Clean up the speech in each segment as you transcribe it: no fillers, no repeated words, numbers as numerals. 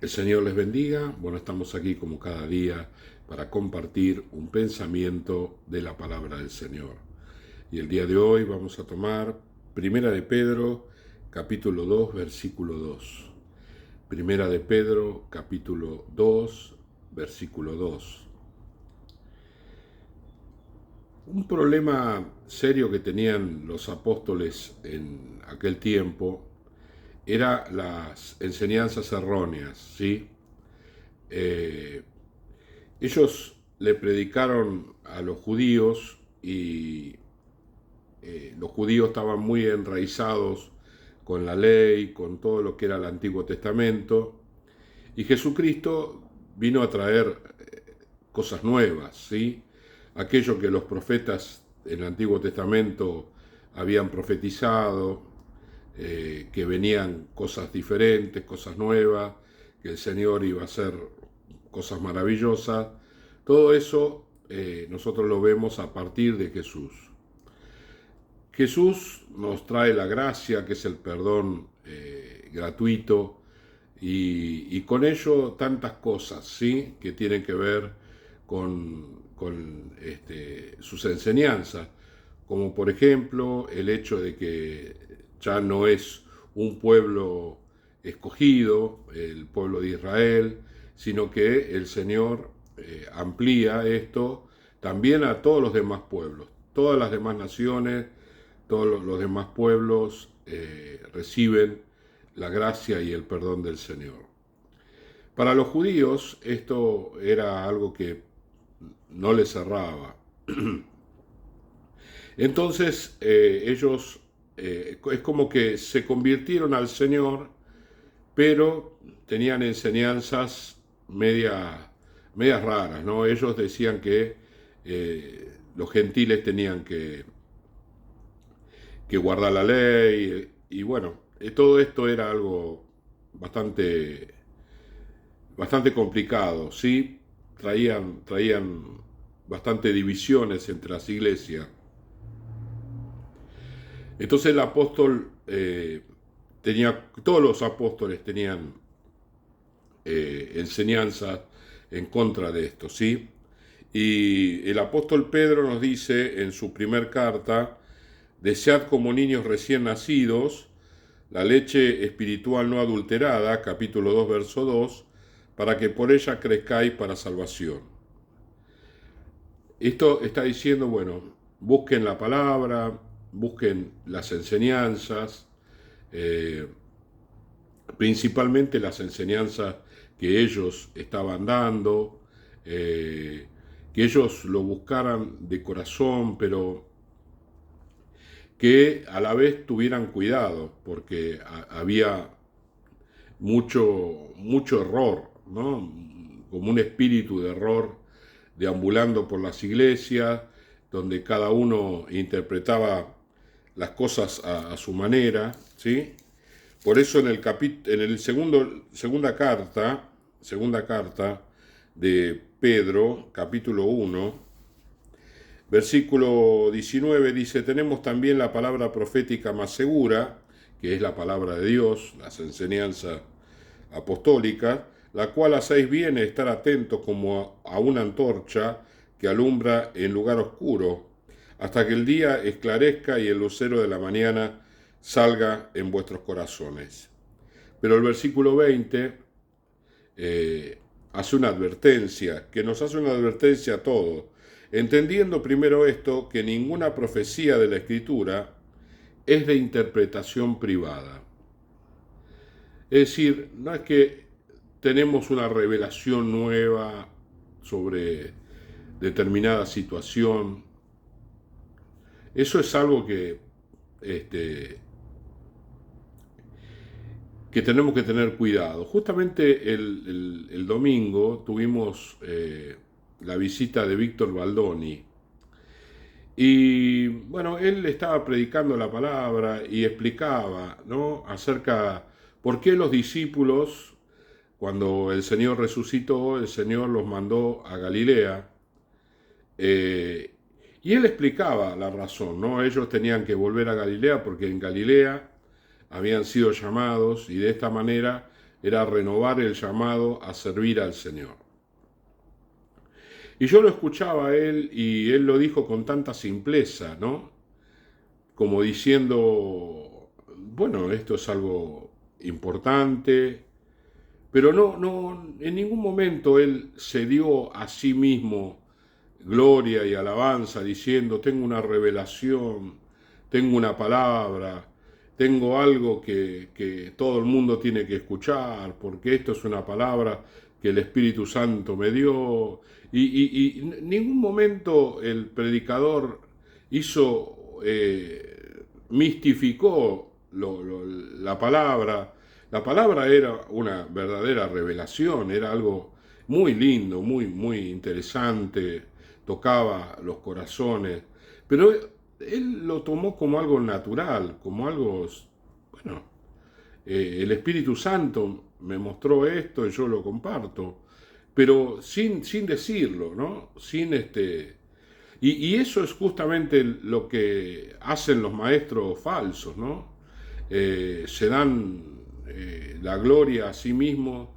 El Señor les bendiga. Bueno, estamos aquí como cada día para compartir un pensamiento de la palabra del Señor. Y el día de hoy vamos a tomar Primera de Pedro, capítulo 2, versículo 2. Primera de Pedro, capítulo 2, versículo 2. Un problema serio que tenían los apóstoles en aquel tiempo era las enseñanzas erróneas, ¿sí? Eh, Ellos le predicaron a los judíos y los judíos estaban muy enraizados con la ley, con todo lo que era el Antiguo Testamento, y Jesucristo vino a traer cosas nuevas, ¿sí? Aquello que los profetas en el Antiguo Testamento habían profetizado, que venían cosas diferentes, cosas nuevas, que el Señor iba a hacer cosas maravillosas. Todo eso nosotros lo vemos a partir de Jesús. Jesús nos trae la gracia, que es el perdón gratuito, y con ello tantas cosas, ¿sí? Que tienen que ver con sus enseñanzas, como por ejemplo el hecho de que ya no es un pueblo escogido, el pueblo de Israel, sino que el Señor amplía esto también a todos los demás pueblos, todas las demás naciones, todos los demás pueblos reciben la gracia y el perdón del Señor. Para los judíos esto era algo que no les cerraba. Entonces ellos es como que se convirtieron al Señor, pero tenían enseñanzas medias raras, ¿no? Ellos decían que los gentiles tenían que guardar la ley, y bueno, todo esto era algo bastante, bastante complicado, ¿sí? Traían bastante divisiones entre las iglesias. Entonces el apóstol todos los apóstoles tenían enseñanzas en contra de esto, ¿sí? Y el apóstol Pedro nos dice en su primer carta: desead como niños recién nacidos la leche espiritual no adulterada, capítulo 2, verso 2, para que por ella crezcáis para salvación. Esto está diciendo, bueno, busquen la palabra, busquen las enseñanzas, eh, principalmente las enseñanzas que ellos estaban dando, que ellos lo buscaran de corazón, pero que a la vez tuvieran cuidado, porque había mucho error, ¿no? Como un espíritu de error deambulando por las iglesias, donde cada uno interpretaba las cosas a su manera, ¿sí? Por eso en el segunda carta de Pedro, capítulo 1, versículo 19 dice: tenemos también la palabra profética más segura, que es la palabra de Dios, las enseñanzas apostólicas, la cual hacéis bien estar atentos como a una antorcha que alumbra en lugar oscuro, hasta que el día esclarezca y el lucero de la mañana salga en vuestros corazones. Pero el versículo 20 hace una advertencia, que nos hace una advertencia a todos, entendiendo primero esto, que ninguna profecía de la Escritura es de interpretación privada. Es decir, no es que tenemos una revelación nueva sobre determinada situación. Eso es algo este, que tenemos que tener cuidado. Justamente el domingo tuvimos la visita de Víctor Baldoni, y bueno, él estaba predicando la palabra y explicaba, ¿no?, acerca por qué los discípulos, cuando el Señor resucitó, el Señor los mandó a Galilea. Y él explicaba la razón, ¿no? Ellos tenían que volver a Galilea porque en Galilea habían sido llamados, y de esta manera era renovar el llamado a servir al Señor. Y yo lo escuchaba a él y él lo dijo con tanta simpleza, ¿no? Como diciendo, bueno, esto es algo importante, pero no, en ningún momento él se dio a sí mismo gloria y alabanza diciendo, tengo una revelación, tengo una palabra, tengo algo que todo el mundo tiene que escuchar, porque esto es una palabra que el Espíritu Santo me dio. Y en ningún momento el predicador hizo, mistificó la palabra. La palabra era una verdadera revelación, era algo muy lindo, muy interesante, tocaba los corazones, pero él lo tomó como algo natural, como algo, bueno, el Espíritu Santo me mostró esto y yo lo comparto, pero sin decirlo, ¿no? Y eso es justamente lo que hacen los maestros falsos, ¿no? Se dan la gloria a sí mismos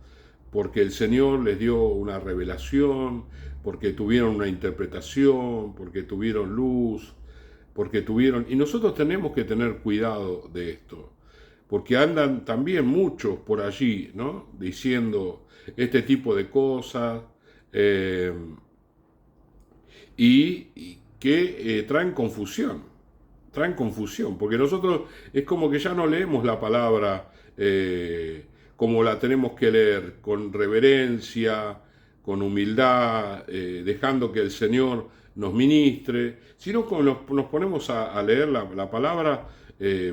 porque el Señor les dio una revelación, porque tuvieron una interpretación, porque tuvieron luz, porque tuvieron... Y nosotros tenemos que tener cuidado de esto, porque andan también muchos por allí, ¿no? Diciendo este tipo de cosas, eh, y que traen confusión, porque nosotros es como que ya no leemos la palabra como la tenemos que leer, con reverencia, con humildad, dejando que el Señor nos ministre, sino que nos ponemos a leer la palabra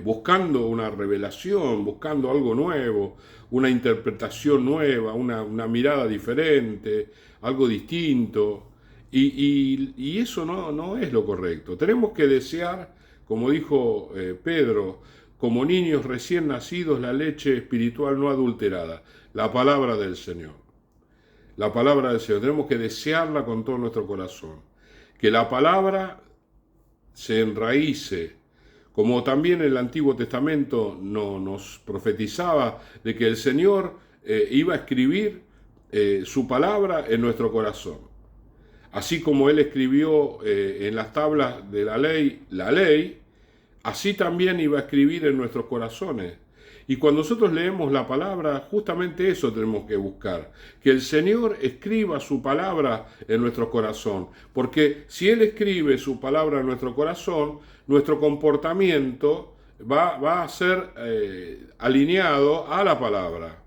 buscando una revelación, buscando algo nuevo, una interpretación nueva, una mirada diferente, algo distinto. Y eso no es lo correcto. Tenemos que desear, como dijo Pedro, como niños recién nacidos, la leche espiritual no adulterada, la palabra del Señor. La palabra del Señor, tenemos que desearla con todo nuestro corazón. Que la palabra se enraíce, como también el Antiguo Testamento nos profetizaba de que el Señor iba a escribir su palabra en nuestro corazón. Así como Él escribió en las tablas de la ley, así también iba a escribir en nuestros corazones. Y cuando nosotros leemos la palabra, justamente eso tenemos que buscar, que el Señor escriba su palabra en nuestro corazón, porque si Él escribe su palabra en nuestro corazón, nuestro comportamiento va a ser alineado a la palabra,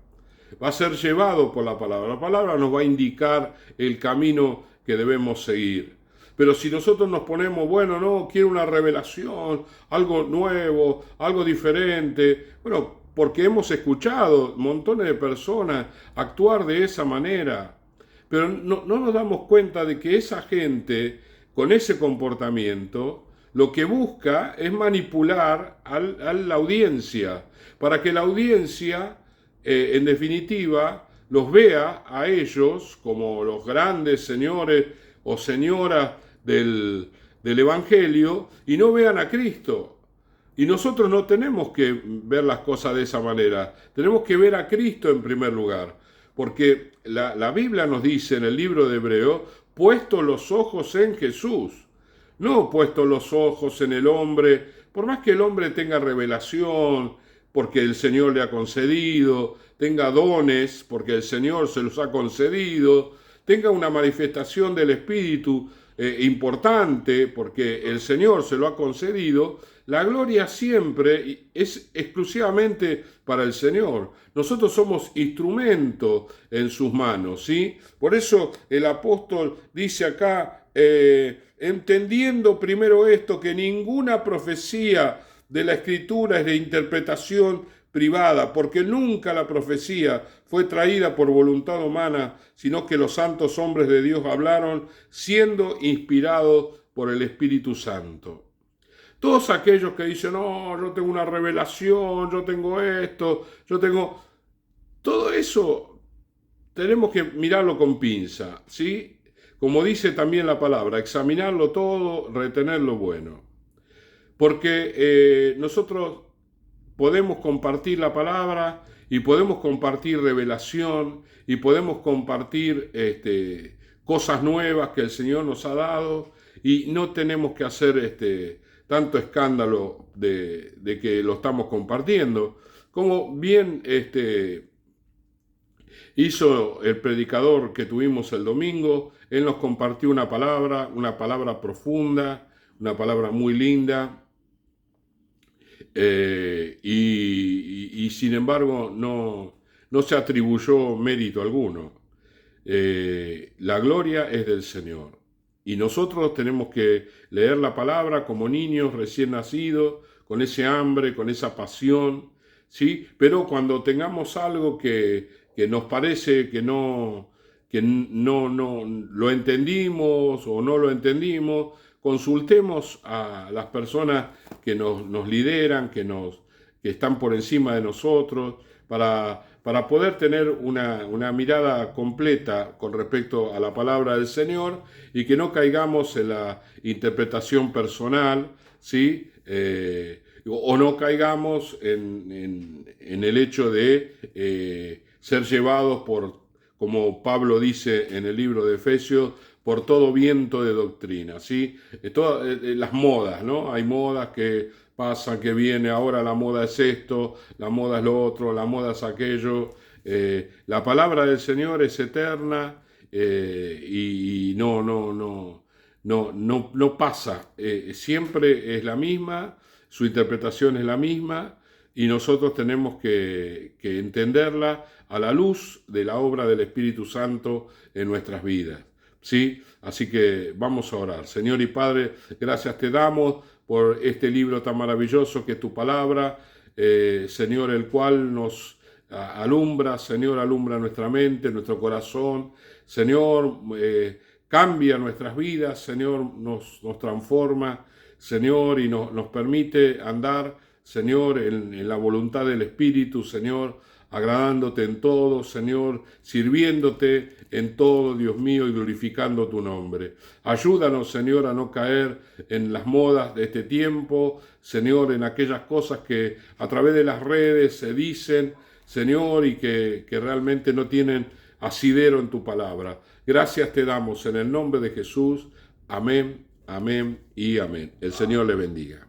va a ser llevado por la palabra. La palabra nos va a indicar el camino que debemos seguir. Pero si nosotros nos ponemos, bueno, no, quiero una revelación, algo nuevo, algo diferente, bueno, porque hemos escuchado montones de personas actuar de esa manera, pero no nos damos cuenta de que esa gente, con ese comportamiento, lo que busca es manipular a la audiencia, para que la audiencia, en definitiva, los vea a ellos como los grandes señores o señoras del Evangelio y no vean a Cristo. Y nosotros no tenemos que ver las cosas de esa manera, tenemos que ver a Cristo en primer lugar, porque la Biblia nos dice en el libro de Hebreo, puesto los ojos en Jesús, no puesto los ojos en el hombre, por más que el hombre tenga revelación, porque el Señor le ha concedido, tenga dones, porque el Señor se los ha concedido, tenga una manifestación del Espíritu importante, porque el Señor se lo ha concedido, la gloria siempre es exclusivamente para el Señor. Nosotros somos instrumento en sus manos, ¿sí? Por eso el apóstol dice acá, entendiendo primero esto, que ninguna profecía de la Escritura es de interpretación privada, porque nunca la profecía fue traída por voluntad humana, sino que los santos hombres de Dios hablaron siendo inspirados por el Espíritu Santo. Todos aquellos que dicen, no, yo tengo una revelación, yo tengo esto, yo tengo... Todo eso tenemos que mirarlo con pinza, ¿sí? Como dice también la palabra, examinarlo todo, retener lo bueno. Porque nosotros podemos compartir la palabra y podemos compartir revelación y podemos compartir cosas nuevas que el Señor nos ha dado y no tenemos que hacer tanto escándalo de que lo estamos compartiendo. Como bien hizo el predicador que tuvimos el domingo, él nos compartió una palabra profunda, una palabra muy linda, y sin embargo no se atribuyó mérito alguno. La gloria es del Señor. Y nosotros tenemos que leer la palabra como niños recién nacidos, con ese hambre, con esa pasión, ¿sí? Pero cuando tengamos algo que nos parece que no lo entendimos o no lo entendimos, consultemos a las personas que nos lideran, que están por encima de nosotros, para poder tener una mirada completa con respecto a la palabra del Señor y que no caigamos en la interpretación personal, ¿sí? O no caigamos en el hecho de ser llevados como Pablo dice en el libro de Efesios, por todo viento de doctrina, ¿sí? Todas las modas, ¿no? Hay modas que pasan, que viene, ahora la moda es esto, la moda es lo otro, la moda es aquello. La palabra del Señor es eterna y no pasa. Siempre es la misma, su interpretación es la misma y nosotros tenemos que entenderla a la luz de la obra del Espíritu Santo en nuestras vidas. ¿Sí? Así que vamos a orar. Señor y Padre, gracias te damos por este libro tan maravilloso que es tu palabra, Señor, el cual nos alumbra, Señor, alumbra nuestra mente, nuestro corazón, Señor, cambia nuestras vidas, Señor, nos transforma, Señor, y nos permite andar, Señor, en la voluntad del Espíritu, Señor, agradándote en todo, Señor, sirviéndote en todo, Dios mío, y glorificando tu nombre. Ayúdanos, Señor, a no caer en las modas de este tiempo, Señor, en aquellas cosas que a través de las redes se dicen, Señor, y que realmente no tienen asidero en tu palabra. Gracias te damos en el nombre de Jesús. Amén, amén y amén. El Señor le bendiga.